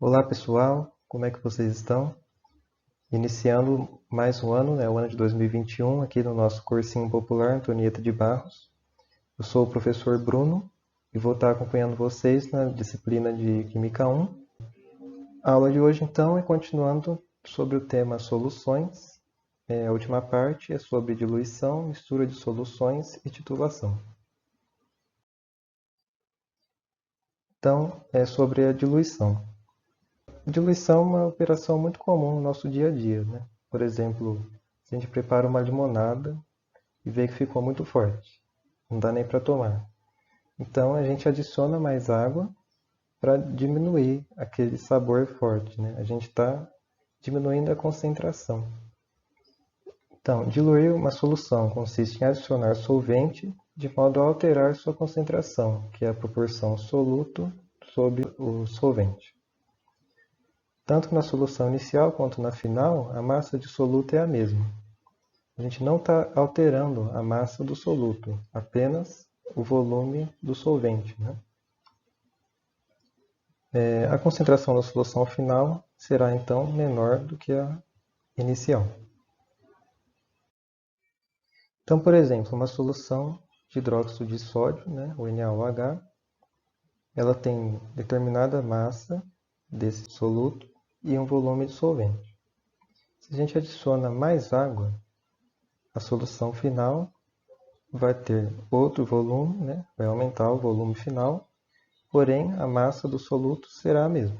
Olá pessoal, como é que vocês estão? Iniciando mais um ano, o ano de 2021, aqui no nosso cursinho popular Antonieta de Barros. Eu sou o professor Bruno e vou estar acompanhando vocês na disciplina de Química 1. A aula de hoje, então, é continuando sobre o tema soluções. A última parte é sobre diluição, mistura de soluções e titulação. Então, é sobre a diluição. Diluição é uma operação muito comum no nosso dia a dia, né? Por exemplo, se a gente prepara uma limonada e vê que ficou muito forte, não dá nem para tomar. Então a gente adiciona mais água para diminuir aquele sabor forte, né? A gente está diminuindo a concentração. Então, diluir uma solução consiste em adicionar solvente de modo a alterar sua concentração, que é a proporção soluto sobre o solvente. Tanto na solução inicial quanto na final, a massa de soluto é a mesma. A gente não está alterando a massa do soluto, apenas o volume do solvente, né? A concentração da solução final será então menor do que a inicial. Então, por exemplo, uma solução de hidróxido de sódio, né, o NaOH, ela tem determinada massa desse soluto e um volume de solvente. Se a gente adiciona mais água, a solução final vai ter outro volume, né? Vai aumentar o volume final, porém a massa do soluto será a mesma.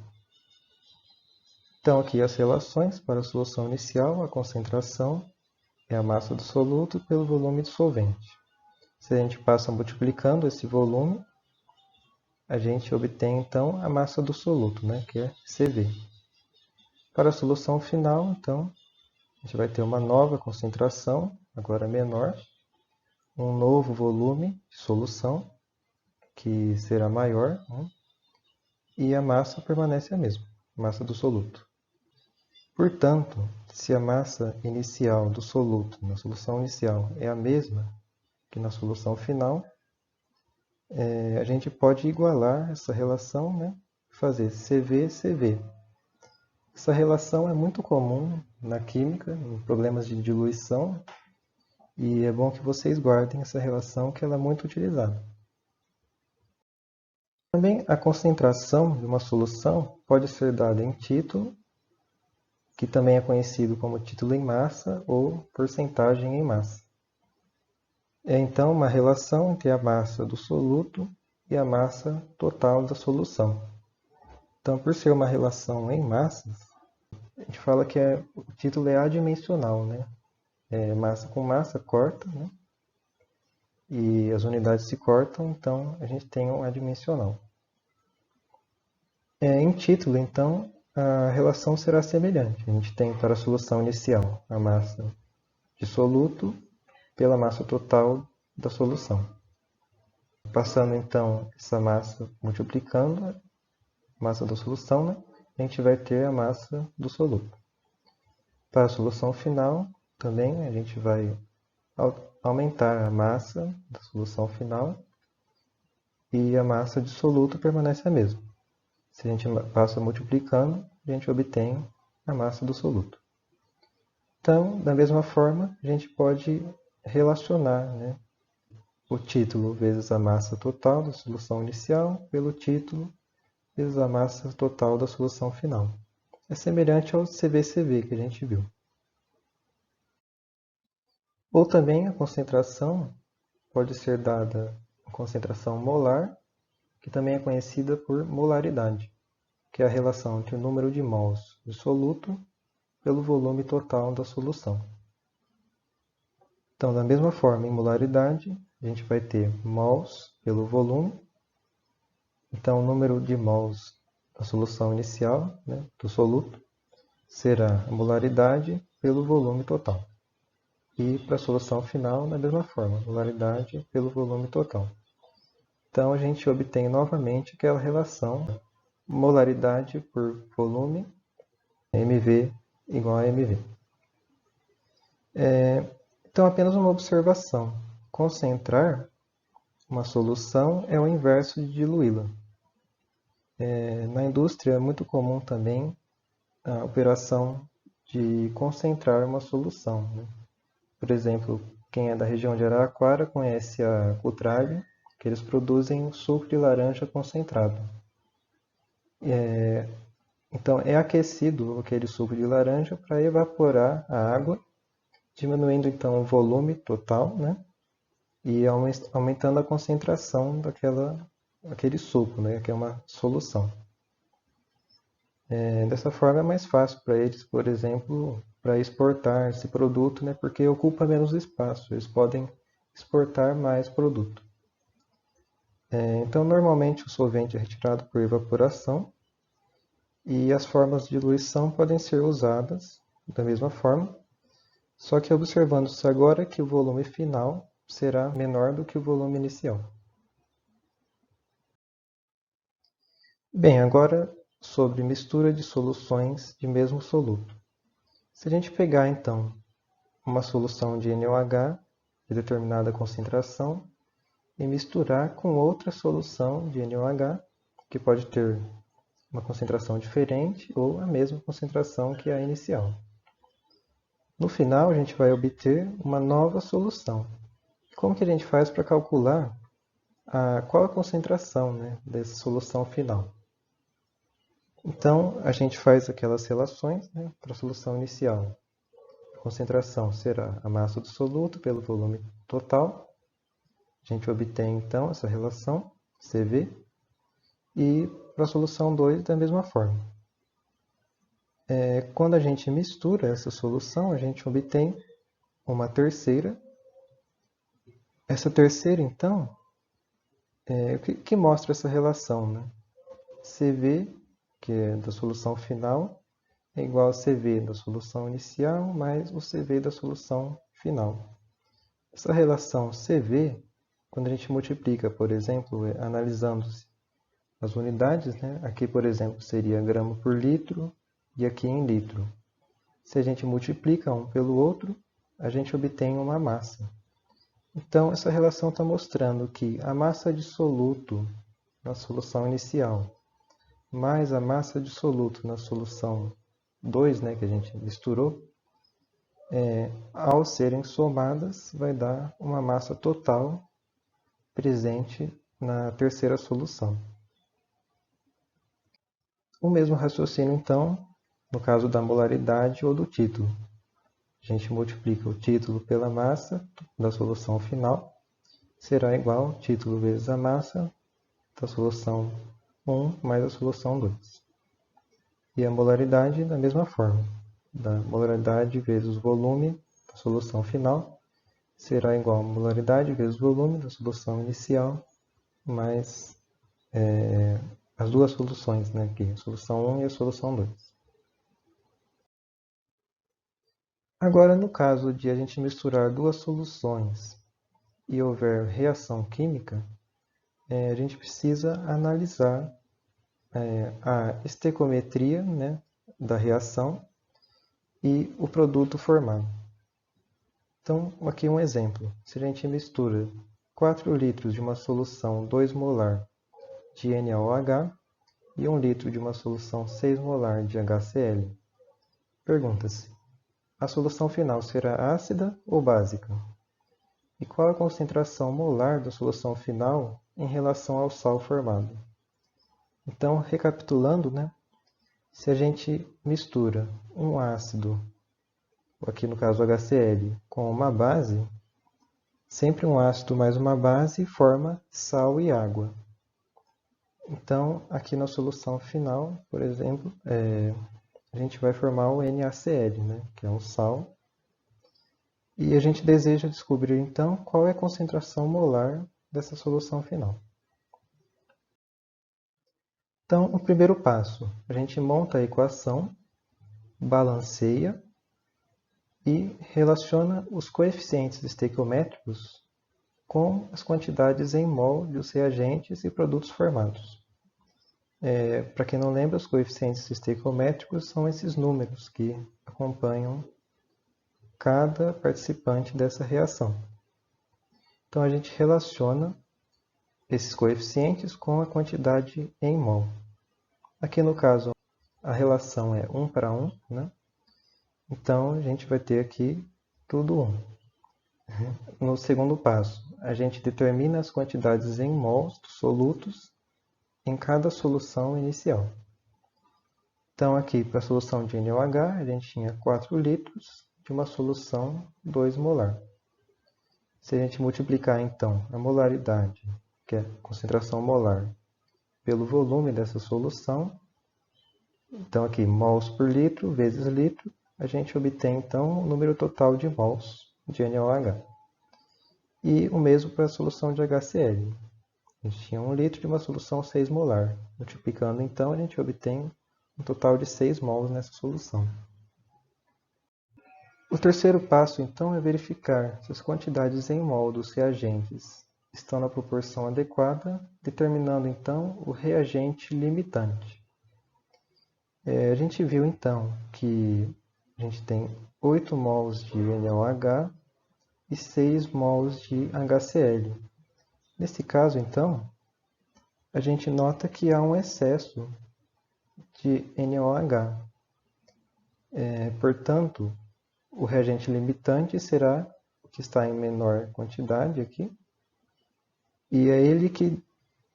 Então aqui as relações para a solução inicial, a concentração é a massa do soluto pelo volume do solvente. Se a gente passa multiplicando esse volume, a gente obtém então a massa do soluto, né? Que é CV. Para a solução final, então, a gente vai ter uma nova concentração, agora menor, um novo volume de solução, que será maior, né? E a massa permanece a mesma, a massa do soluto. Portanto, se a massa inicial do soluto na solução inicial é a mesma que na solução final, a gente pode igualar essa relação, né? Fazer CV-CV. Essa relação é muito comum na química, em problemas de diluição, e é bom que vocês guardem essa relação, que ela é muito utilizada. Também a concentração de uma solução pode ser dada em título, que também é conhecido como título em massa ou porcentagem em massa. É então uma relação entre a massa do soluto e a massa total da solução. Então, por ser uma relação em massas, a gente fala que o título é adimensional, né? Massa com massa corta, né? E as unidades se cortam, então a gente tem um adimensional. Em título, então, a relação será semelhante. A gente tem para a solução inicial a massa de soluto pela massa total da solução. Passando então essa massa, multiplicando a massa da solução, né, a gente vai ter a massa do soluto. Para a solução final, também a gente vai aumentar a massa da solução final e a massa de soluto permanece a mesma. Se a gente passa multiplicando, a gente obtém a massa do soluto. Então, da mesma forma, a gente pode relacionar, né, o título vezes a massa total da solução inicial pelo título vezes a massa total da solução final. É semelhante ao CV-CV que a gente viu. Ou também a concentração pode ser dada em concentração molar, que também é conhecida por molaridade, que é a relação entre o número de mols de soluto pelo volume total da solução. Então, da mesma forma, em molaridade, a gente vai ter mols pelo volume. Então, o número de mols da solução inicial, né, do soluto, será a molaridade pelo volume total. E para a solução final, da mesma forma, molaridade pelo volume total. Então, a gente obtém novamente aquela relação molaridade por volume, mV igual a mV. Então, apenas uma observação. Concentrar uma solução é o inverso de diluí-la. Na indústria é muito comum também a operação de concentrar uma solução, né? Por exemplo, quem é da região de Araraquara conhece a Cutralho, que eles produzem suco de laranja concentrado. Então, é aquecido aquele suco de laranja para evaporar a água, diminuindo então o volume total, né? E aumentando a concentração daquele suco, né? Que é uma solução. Dessa forma é mais fácil para eles, por exemplo, para exportar esse produto, né? Porque ocupa menos espaço, eles podem exportar mais produto. Então, normalmente o solvente é retirado por evaporação e as formas de diluição podem ser usadas da mesma forma, só que observando-se agora que o volume final será menor do que o volume inicial. Bem, agora sobre mistura de soluções de mesmo soluto. Se a gente pegar então uma solução de NaOH de determinada concentração e misturar com outra solução de NaOH, que pode ter uma concentração diferente ou a mesma concentração que a inicial. No final, a gente vai obter uma nova solução. Como que a gente faz para calcular qual a concentração, né, dessa solução final? Então, a gente faz aquelas relações, né, para a solução inicial. A concentração será a massa do soluto pelo volume total. A gente obtém, então, essa relação, CV. E para a solução 2, da mesma forma. Quando a gente mistura essa solução, a gente obtém uma terceira. Essa terceira, então, o que mostra essa relação, né? CV, que é da solução final, é igual a CV da solução inicial mais o CV da solução final. Essa relação CV, quando a gente multiplica, por exemplo, analisando-se as unidades, né? Aqui, por exemplo, seria grama por litro e aqui em litro. Se a gente multiplica um pelo outro, a gente obtém uma massa. Então, essa relação está mostrando que a massa de soluto na solução inicial mais a massa de soluto na solução 2, né, que a gente misturou, ao serem somadas, vai dar uma massa total presente na terceira solução. O mesmo raciocínio, então, no caso da molaridade ou do título. A gente multiplica o título pela massa da solução final, será igual título vezes a massa da solução 1 mais a solução 2. E a molaridade da mesma forma. Da molaridade vezes o volume da solução final será igual a molaridade vezes o volume da solução inicial mais as duas soluções, né, aqui, a solução 1 e a solução 2. Agora, no caso de a gente misturar duas soluções e houver reação química, a gente precisa analisar a estequiometria, né, da reação e o produto formado. Então, aqui um exemplo. Se a gente mistura 4 litros de uma solução 2 molar de NaOH e 1 litro de uma solução 6 molar de HCl, pergunta-se, a solução final será ácida ou básica? E qual a concentração molar da solução final em relação ao sal formado? Então, recapitulando, né, se a gente mistura um ácido, aqui no caso HCl, com uma base, sempre um ácido mais uma base forma sal e água. Então, aqui na solução final, por exemplo, a gente vai formar o NaCl, né, que é um sal. E a gente deseja descobrir, então, qual é a concentração molar dessa solução final. Então, o primeiro passo, a gente monta a equação, balanceia e relaciona os coeficientes estequiométricos com as quantidades em mol dos reagentes e produtos formados. Para quem não lembra, os coeficientes estequiométricos são esses números que acompanham cada participante dessa reação. Então, a gente relaciona esses coeficientes com a quantidade em mol. Aqui no caso, a relação é 1 para 1, né? Então, a gente vai ter aqui tudo 1. No segundo passo, a gente determina as quantidades em mols dos solutos em cada solução inicial. Então, aqui, para a solução de NaOH, a gente tinha 4 litros de uma solução 2 molar. Se a gente multiplicar, então, a molaridade, que é a concentração molar, pelo volume dessa solução, então aqui, mols por litro vezes litro, a gente obtém, então, o número total de mols de NaOH. E o mesmo para a solução de HCl. A gente tinha 1 litro de uma solução 6 molar. Multiplicando, então, a gente obtém um total de 6 mols nessa solução. O terceiro passo, então, é verificar se as quantidades em mol dos reagentes estão na proporção adequada, determinando, então, o reagente limitante. A gente viu, então, que a gente tem 8 mols de NaOH e 6 mols de HCl. Nesse caso, então, a gente nota que há um excesso de NaOH. Portanto, o reagente limitante será o que está em menor quantidade aqui, e é ele que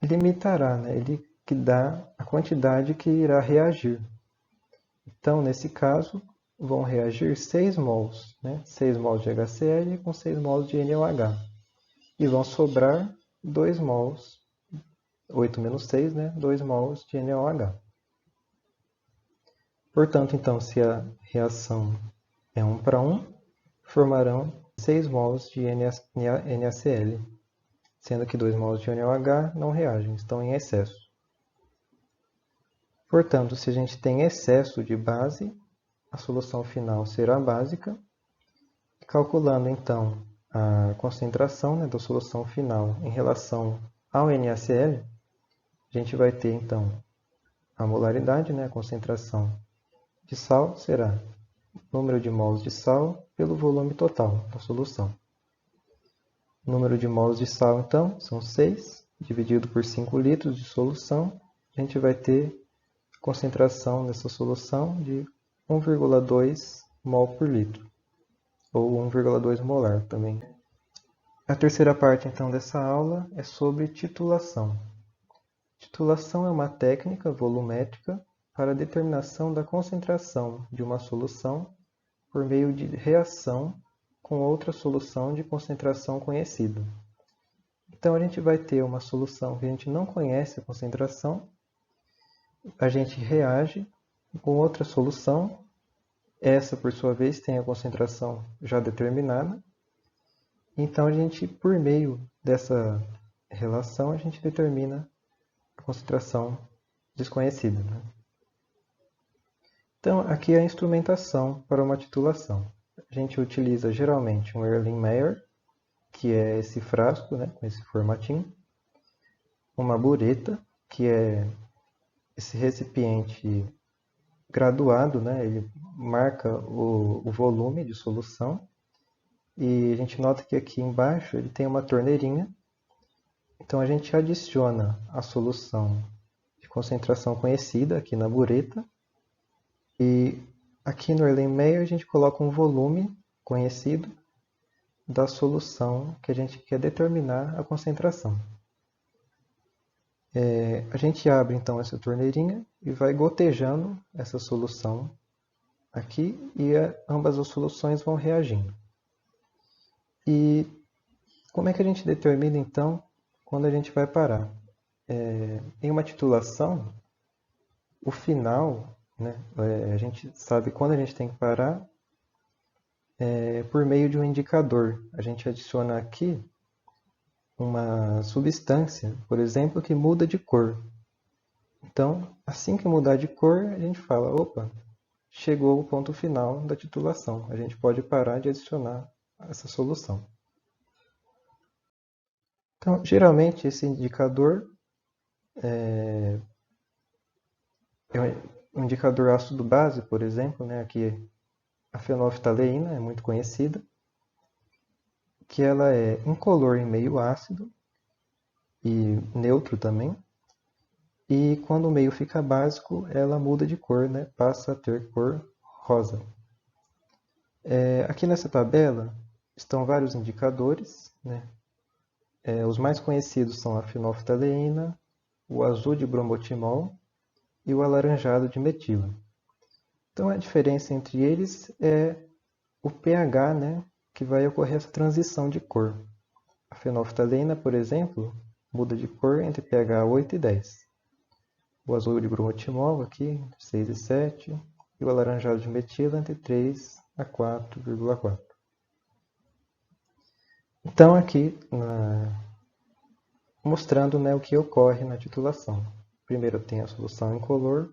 limitará, né? Ele que dá a quantidade que irá reagir. Então, nesse caso, vão reagir 6 mols, né? 6 mols de HCl com 6 mols de NaOH. E vão sobrar 2 mols, 8 menos 6, né? 2 mols de NaOH. Portanto, então, se a reação é 1 para 1, formarão 6 mols de NaCl, sendo que 2 mols de NaOH não reagem, estão em excesso. Portanto, se a gente tem excesso de base, a solução final será básica. Calculando, então, a concentração, né, da solução final em relação ao NaCl, a gente vai ter, então, a molaridade, né, a concentração de sal será o número de mols de sal pelo volume total da solução. O número de mols de sal, então, são 6, dividido por 5 litros de solução, a gente vai ter a concentração dessa solução de 1,2 mol por litro, ou 1,2 molar também. A terceira parte, então, dessa aula é sobre titulação. Titulação é uma técnica volumétrica para a determinação da concentração de uma solução por meio de reação com outra solução de concentração conhecida. Então, a gente vai ter uma solução que a gente não conhece a concentração, a gente reage com outra solução, essa, por sua vez, tem a concentração já determinada. Então, a gente, por meio dessa relação, a gente determina a concentração desconhecida, né? Então, aqui é a instrumentação para uma titulação. A gente utiliza geralmente um Erlenmeyer, que é esse frasco, né, com esse formatinho, uma bureta, que é esse recipiente graduado, né, ele marca o volume de solução, e a gente nota que aqui embaixo ele tem uma torneirinha. Então, a gente adiciona a solução de concentração conhecida aqui na bureta. E aqui no Erlenmeyer a gente coloca um volume conhecido da solução que a gente quer determinar a concentração. A gente abre então essa torneirinha e vai gotejando essa solução aqui e ambas as soluções vão reagindo. E como é que a gente determina então quando a gente vai parar? Em uma titulação, o final, né, a gente sabe quando a gente tem que parar por meio de um indicador. A gente adiciona aqui uma substância, por exemplo, que muda de cor. Então, assim que mudar de cor, a gente fala, opa, chegou o ponto final da titulação. A gente pode parar de adicionar essa solução. Então, geralmente, esse indicador é um indicador ácido base, por exemplo, né? Aqui a fenolftaleína é muito conhecida, que ela é incolor em meio ácido e neutro também. E quando o meio fica básico, ela muda de cor, né? Passa a ter cor rosa. Aqui nessa tabela estão vários indicadores, né? Os mais conhecidos são a fenolftaleína, o azul de bromotimol e o alaranjado de metila. Então a diferença entre eles é o pH, né, que vai ocorrer essa transição de cor. A fenolftaleína, por exemplo, muda de cor entre pH 8 e 10. O azul de bromotimol aqui, entre 6 e 7, e o alaranjado de metila entre 3 a 4,4. Então aqui, mostrando, né, o que ocorre na titulação. Primeiro tem a solução incolor,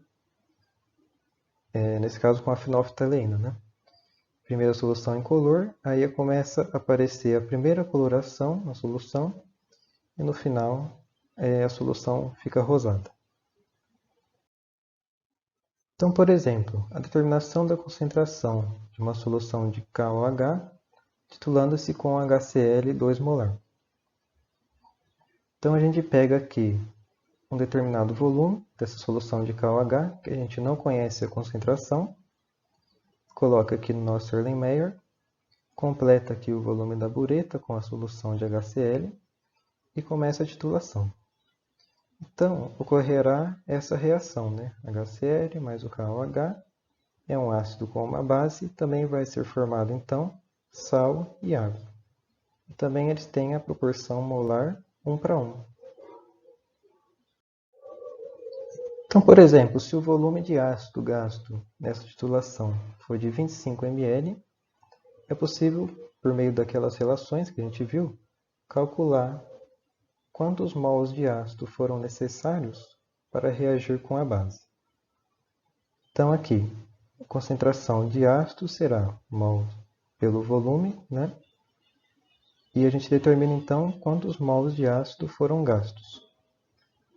nesse caso com a fenolftaleína, né? Primeira solução incolor, aí começa a aparecer a primeira coloração na solução e no final a solução fica rosada. Então, por exemplo, a determinação da concentração de uma solução de KOH titulando-se com HCl 2 molar. Então a gente pega aqui um determinado volume dessa solução de KOH, que a gente não conhece a concentração, coloca aqui no nosso Erlenmeyer, completa aqui o volume da bureta com a solução de HCl e começa a titulação. Então, ocorrerá essa reação, né? HCl mais o KOH é um ácido com uma base, também vai ser formado, então, sal e água. E também eles têm a proporção molar 1:1. Então, por exemplo, se o volume de ácido gasto nessa titulação for de 25 ml, é possível, por meio daquelas relações que a gente viu, calcular quantos mols de ácido foram necessários para reagir com a base. Então aqui, a concentração de ácido será mol pelo volume, né? E a gente determina então quantos mols de ácido foram gastos.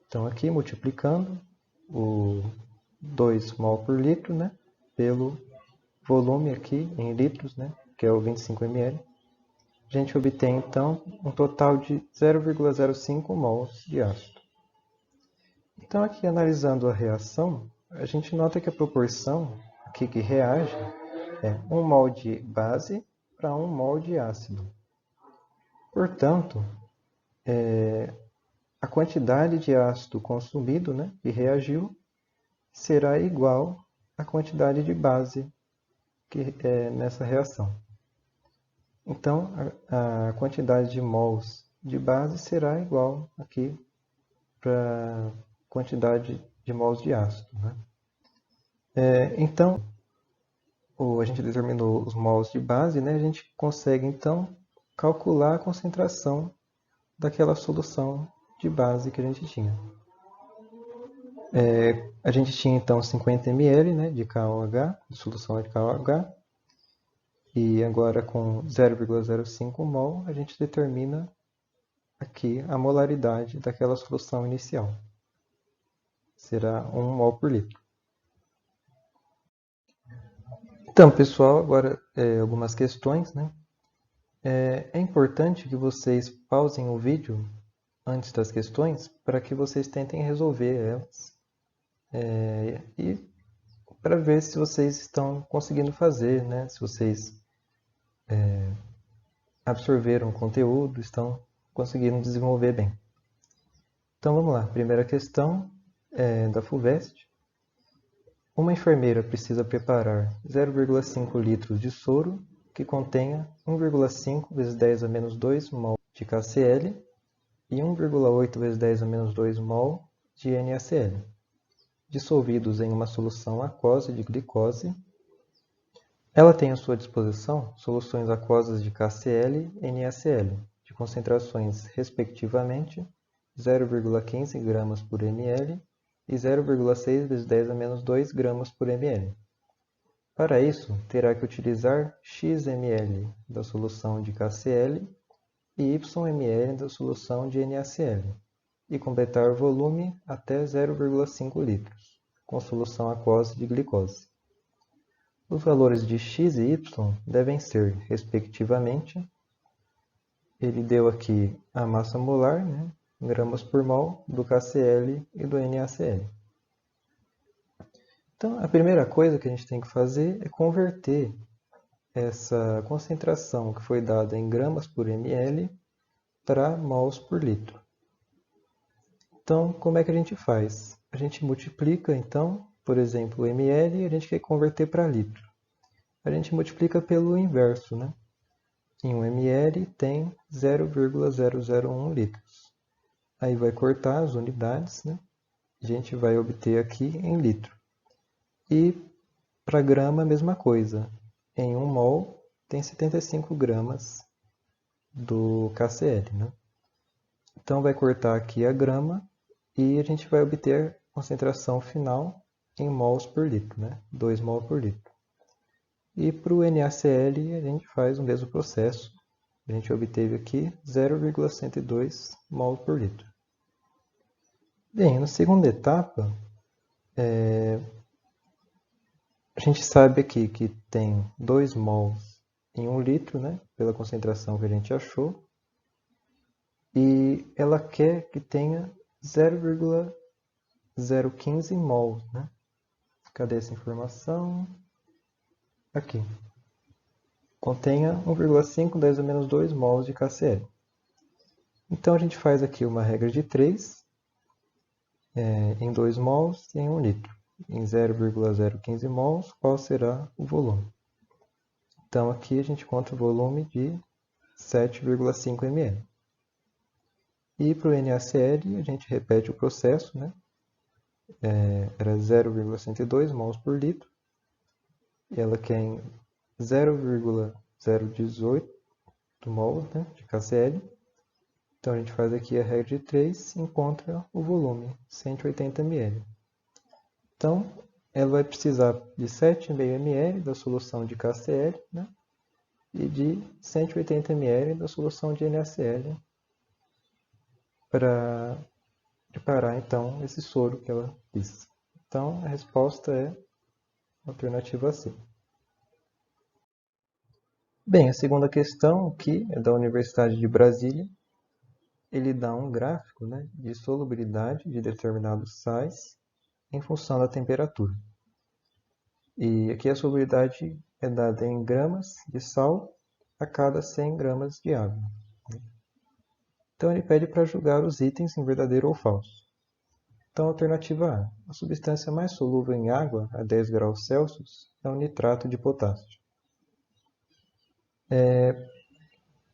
Então aqui, multiplicando o 2 mol por litro, né? Pelo volume aqui em litros, né? Que é o 25 ml. A gente obtém então um total de 0,05 mols de ácido. Então aqui analisando a reação, a gente nota que a proporção aqui que reage é 1 mol de base para 1 mol de ácido. Portanto, a quantidade de ácido consumido, né, que reagiu, será igual à quantidade de base que é nessa reação. Então, a quantidade de mols de base será igual aqui para a quantidade de mols de ácido, né? Então, a gente determinou os mols de base, né? A gente consegue, então, calcular a concentração daquela solução de base que a gente tinha. A gente tinha, então, 50 ml, né, de KOH, de solução de KOH, e agora com 0,05 mol, a gente determina aqui a molaridade daquela solução inicial. Será 1 mol por litro. Então, pessoal, agora algumas questões, né? É importante que vocês pausem o vídeo antes das questões para que vocês tentem resolver elas e para ver se vocês estão conseguindo fazer, né? Se vocês absorveram o conteúdo, estão conseguindo desenvolver bem. Então vamos lá, primeira questão da FUVEST. Uma enfermeira precisa preparar 0,5 litros de soro que contenha 1,5 vezes 10 a menos 2 mol de KCl e 1,8 vezes 10 a menos 2 mol de NaCl, dissolvidos em uma solução aquosa de glicose. Ela tem à sua disposição soluções aquosas de KCl e NaCl, de concentrações, respectivamente, 0,15 gramas por ml e 0,6 vezes 10 a menos 2 gramas por ml. Para isso, terá que utilizar x ml da solução de KCl e y ml da solução de NaCl e completar o volume até 0,5 litros, com solução aquosa de glicose. Os valores de x e y devem ser, respectivamente, ele deu aqui a massa molar, né, gramas por mol do KCl e do NaCl. Então, a primeira coisa que a gente tem que fazer é converter essa concentração que foi dada em gramas por ml para mols por litro. Então, como é que a gente faz? A gente multiplica, então, por exemplo, o ml, a gente quer converter para litro. A gente multiplica pelo inverso, né? Em 1 ml tem 0,001 litros. Aí vai cortar as unidades, né? A gente vai obter aqui em litro. E para grama, a mesma coisa. Em 1 mol tem 75 gramas do KCl, né? Então vai cortar aqui a grama e a gente vai obter a concentração final em mols por litro, né? 2 mol por litro. E para o NaCl a gente faz o mesmo processo. A gente obteve aqui 0,102 mol por litro. Bem, na segunda etapa, a gente sabe aqui que tem 2 mols em 1 litro, né? Pela concentração que a gente achou. E ela quer que tenha 0,015 mols, né? Cadê essa informação? Aqui. Contenha 1,5 10 a menos 2 mols de KCl. Então a gente faz aqui uma regra de 3 em 2 mols e em 1 litro. Em 0,015 mols, qual será o volume? Então aqui a gente encontra o volume de 7,5 ml. E para o NaCl a gente repete o processo, né? Era 0,102 mols por litro. E ela quer em 0,018 mols, né, de KCl. Então a gente faz aqui a regra de 3 e encontra o volume, 180 ml. Então ela vai precisar de 7,5 ml da solução de KCl, né, e de 180 ml da solução de NaCl para preparar então esse soro que ela quis. Então a resposta é a alternativa C. Bem, a segunda questão aqui é da Universidade de Brasília. Ele dá um gráfico, né, de solubilidade de determinados sais em função da temperatura. E aqui a solubilidade é dada em gramas de sal a cada 100 gramas de água. Então ele pede para julgar os itens em verdadeiro ou falso. Então, alternativa A. A substância mais solúvel em água a 10 graus Celsius é o nitrato de potássio.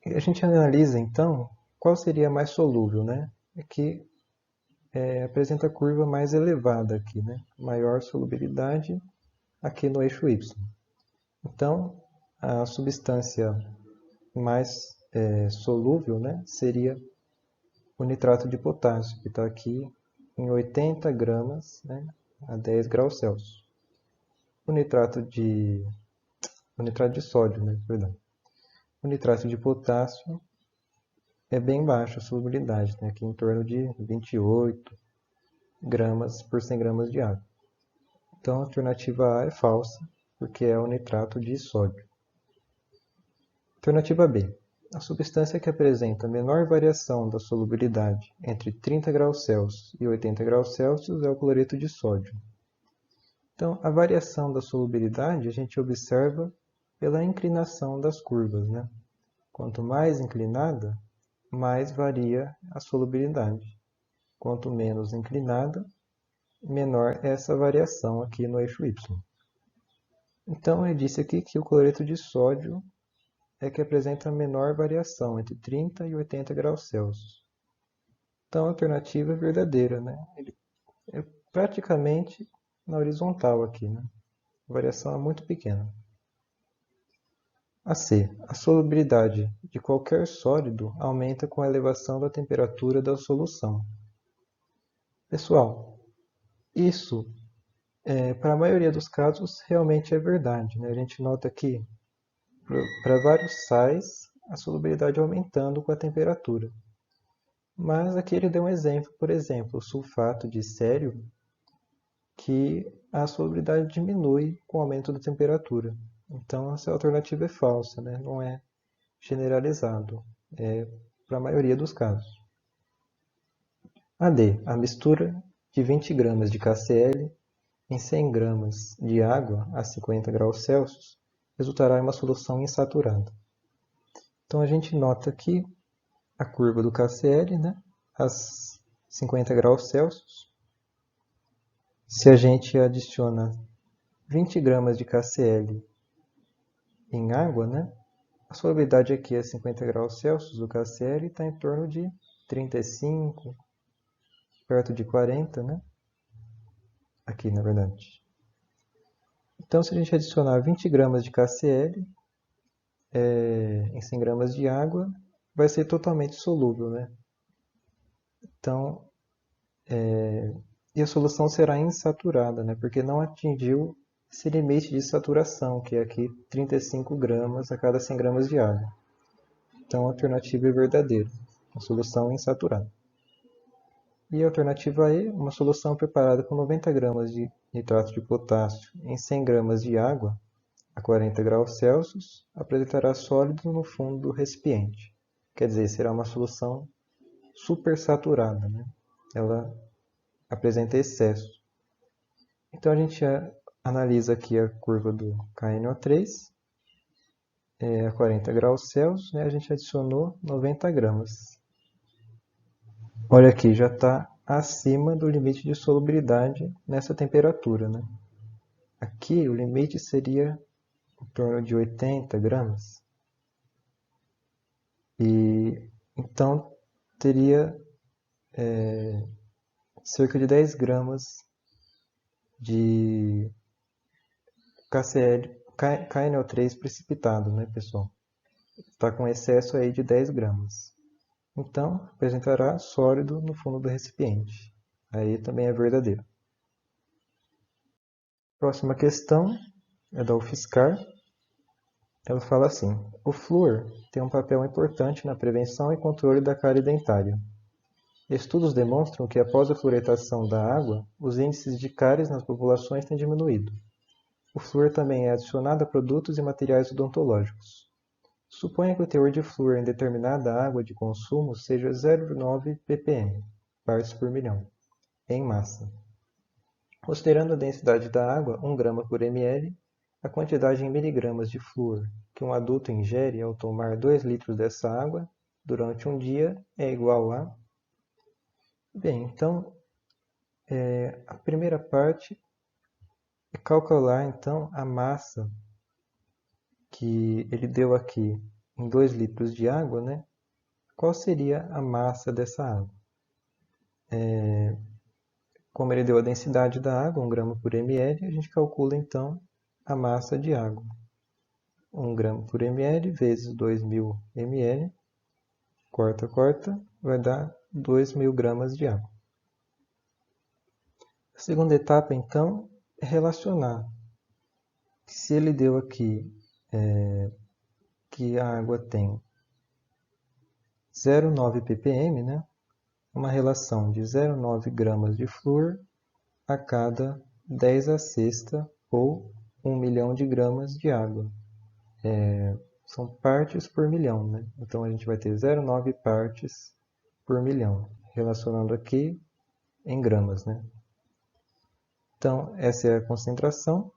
A gente analisa, então, qual seria mais solúvel, né? Aqui apresenta a curva mais elevada aqui, né? Maior solubilidade aqui no eixo Y. Então, a substância mais solúvel, né, seria o nitrato de potássio, que está aqui em 80 gramas, né, a 10 graus Celsius. O nitrato de sódio, né, perdão. O nitrato de potássio é bem baixa a solubilidade, né, aqui em torno de 28 gramas por 100 gramas de água. Então, a alternativa A é falsa, porque é o nitrato de sódio. Alternativa B. A substância que apresenta menor variação da solubilidade entre 30 graus Celsius e 80 graus Celsius é o cloreto de sódio. Então, a variação da solubilidade a gente observa pela inclinação das curvas, né? Quanto mais inclinada, mais varia a solubilidade. Quanto menos inclinada, menor é essa variação aqui no eixo Y. Então, ele disse aqui que o cloreto de sódio é que apresenta menor variação entre 30 e 80 graus Celsius. Então, a alternativa é verdadeira, né? Ele é praticamente na horizontal aqui, né? A variação é muito pequena. A C. A solubilidade de qualquer sólido aumenta com a elevação da temperatura da solução. Pessoal, isso, para a maioria dos casos, realmente é verdade, né? A gente nota aqui, para vários sais, a solubilidade aumentando com a temperatura. Mas aqui ele deu um exemplo, por exemplo, o sulfato de cério, que a solubilidade diminui com o aumento da temperatura. Então, essa alternativa é falsa, né? Não é generalizado, para a maioria dos casos. AD. A mistura de 20 gramas de KCl em 100 gramas de água a 50 graus Celsius resultará em uma solução insaturada. Então a gente nota aqui a curva do KCl, né, a 50 graus Celsius. Se a gente adiciona 20 gramas de KCl em água, né, a solubilidade aqui a 50 graus Celsius do KCl está em torno de 35, perto de 40, né? Aqui, na verdade. Então, se a gente adicionar 20 gramas de KCl em 100 gramas de água, vai ser totalmente solúvel, né? Então, e a solução será insaturada, né? Porque não atingiu esse limite de saturação, que é aqui 35 gramas a cada 100 gramas de água. Então, a alternativa é verdadeira, a solução insaturada. E a alternativa E, uma solução preparada com 90 gramas de nitrato de potássio em 100 gramas de água a 40 graus Celsius, apresentará sólido no fundo do recipiente. Quer dizer, será uma solução supersaturada, né? Ela apresenta excesso. Então a gente analisa aqui a curva do KNO3, a 40 graus Celsius, né? A gente adicionou 90 gramas. Olha aqui, já está acima do limite de solubilidade nessa temperatura, né? Aqui o limite seria em torno de 80 gramas. E então teria cerca de 10 gramas de KNO3 precipitado, né, pessoal? Está com excesso aí de 10 gramas. Então, apresentará sólido no fundo do recipiente. Aí também é verdadeiro. Próxima questão é da UFSCar. Ela fala assim: o flúor tem um papel importante na prevenção e controle da cárie dentária. Estudos demonstram que após a fluoretação da água, os índices de cáries nas populações têm diminuído. O flúor também é adicionado a produtos e materiais odontológicos. Suponha que o teor de flúor em determinada água de consumo seja 0,9 ppm, partes por milhão, em massa. Considerando a densidade da água, 1 grama por ml, a quantidade em miligramas de flúor que um adulto ingere ao tomar 2 litros dessa água durante um dia é igual a... Bem, então, a primeira parte é calcular então a massa que ele deu aqui em 2 litros de água, né? Qual seria a massa dessa água? Como ele deu a densidade da água, 1 grama por ml, a gente calcula então a massa de água. 1 grama por ml vezes 2.000 ml, corta, vai dar 2.000 gramas de água. A segunda etapa, então, é relacionar. Se ele deu aqui que a água tem 0,9 ppm, né? Uma relação de 0,9 gramas de flúor a cada 10 a sexta ou 1 milhão de gramas de água. São partes por milhão, né? Então a gente vai ter 0,9 partes por milhão, relacionando aqui em gramas, né? Então essa é a concentração.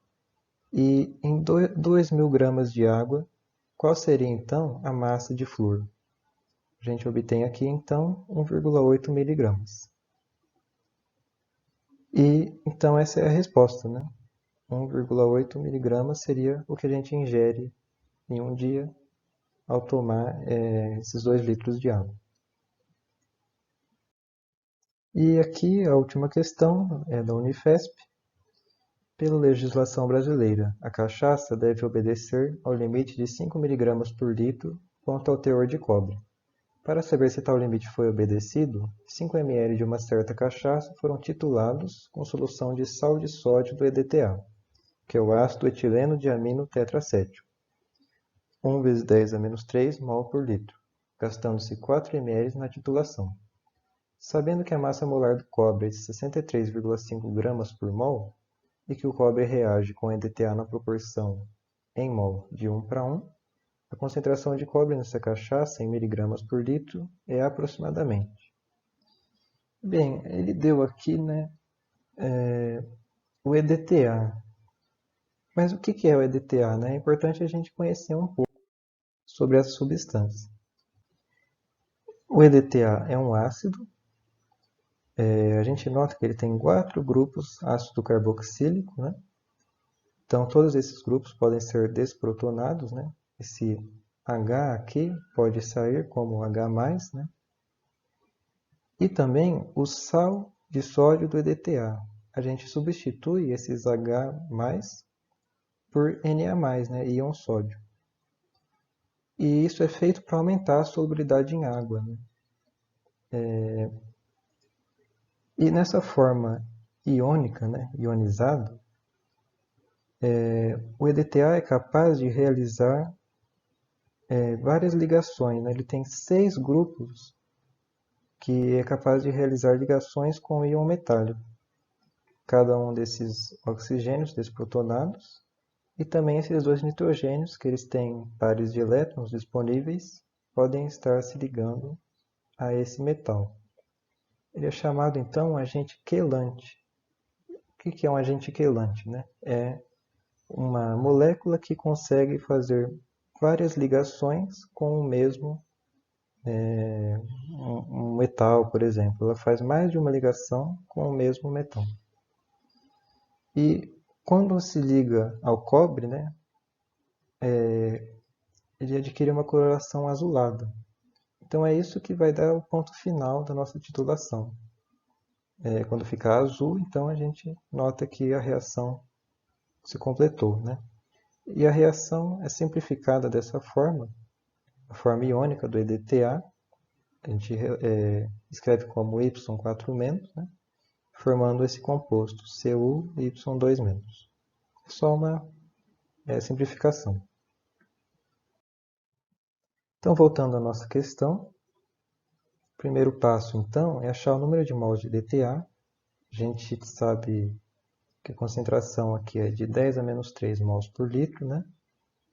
E em 2.000 gramas de água, qual seria então a massa de flúor? A gente obtém aqui então 1,8 miligramas. E então essa é a resposta, né? 1,8 miligramas seria o que a gente ingere em um dia ao tomar esses 2 litros de água. E aqui a última questão é da Unifesp. Pela legislação brasileira, a cachaça deve obedecer ao limite de 5 miligramas por litro quanto ao teor de cobre. Para saber se tal limite foi obedecido, 5 ml de uma certa cachaça foram titulados com solução de sal de sódio do EDTA, que é o ácido etileno diamino tetracétil, 1 vezes 10 a menos 3 mol por litro, gastando-se 4 ml na titulação. Sabendo que a massa molar do cobre é de 63,5 gramas por mol e que o cobre reage com EDTA na proporção em mol de 1 para 1, a concentração de cobre nessa cachaça em miligramas por litro é aproximadamente. Bem, ele deu aqui, né, o EDTA. Mas o que é o EDTA, né? É importante a gente conhecer um pouco sobre essa substância. O EDTA é um ácido. A gente nota que ele tem 4 grupos ácido carboxílico, né? Então, todos esses grupos podem ser desprotonados, né? Esse H aqui pode sair como H+, né? E também o sal de sódio do EDTA. A gente substitui esses H+, por Na+, né? Íon sódio. E isso é feito para aumentar a solubilidade em água, né? E nessa forma iônica, né? Ionizado, o EDTA é capaz de realizar várias ligações, né? Ele tem 6 grupos que é capaz de realizar ligações com o íon metálico. Cada um desses oxigênios desprotonados e também esses 2 nitrogênios, que eles têm pares de elétrons disponíveis, podem estar se ligando a esse metal. Ele é chamado então agente quelante. O que é um agente quelante, né? É uma molécula que consegue fazer várias ligações com o mesmo um metal, por exemplo. Ela faz mais de uma ligação com o mesmo metal. E quando se liga ao cobre, né, ele adquire uma coloração azulada. Então é isso que vai dar o ponto final da nossa titulação. Quando ficar azul, então a gente nota que a reação se completou, né? E a reação é simplificada dessa forma, a forma iônica do EDTA, a gente escreve como Y4-, né? Formando esse composto CuY2-. É só uma simplificação. Então, voltando à nossa questão, o primeiro passo, então, é achar o número de mols de EDTA. A gente sabe que a concentração aqui é de 10 a menos 3 mols por litro, né?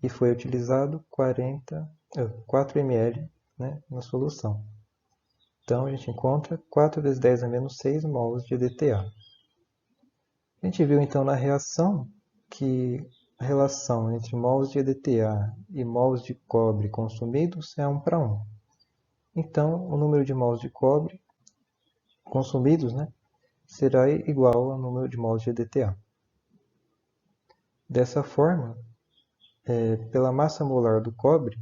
E foi utilizado 4 ml, né, na solução. Então, a gente encontra 4 vezes 10 a menos 6 mols de EDTA. A gente viu, então, na reação que a relação entre mols de EDTA e mols de cobre consumidos é 1:1. Então, o número de mols de cobre consumidos, né, será igual ao número de mols de EDTA. Dessa forma, pela massa molar do cobre,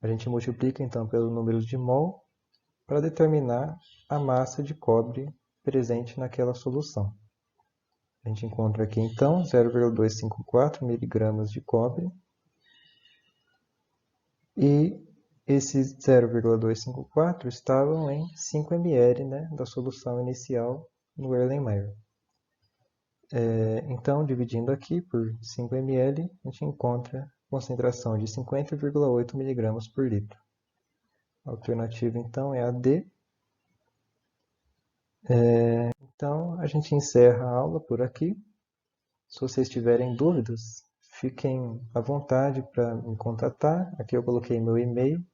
a gente multiplica então pelo número de mol para determinar a massa de cobre presente naquela solução. A gente encontra aqui então 0,254 miligramas de cobre e esses 0,254 estavam em 5 ml, né, da solução inicial no Erlenmeyer. Então, dividindo aqui por 5 ml, a gente encontra concentração de 50,8 miligramas por litro. A alternativa, então, é a D. Então, a gente encerra a aula por aqui. Se vocês tiverem dúvidas, fiquem à vontade para me contatar. Aqui eu coloquei meu e-mail.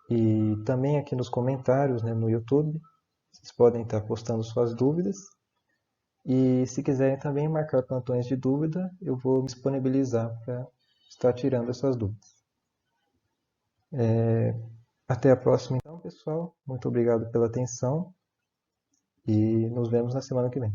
E também aqui nos comentários, né, no YouTube, vocês podem estar postando suas dúvidas. E se quiserem também marcar plantões de dúvida, eu vou me disponibilizar para estar tirando essas dúvidas. Até a próxima então, pessoal. Muito obrigado pela atenção e nos vemos na semana que vem.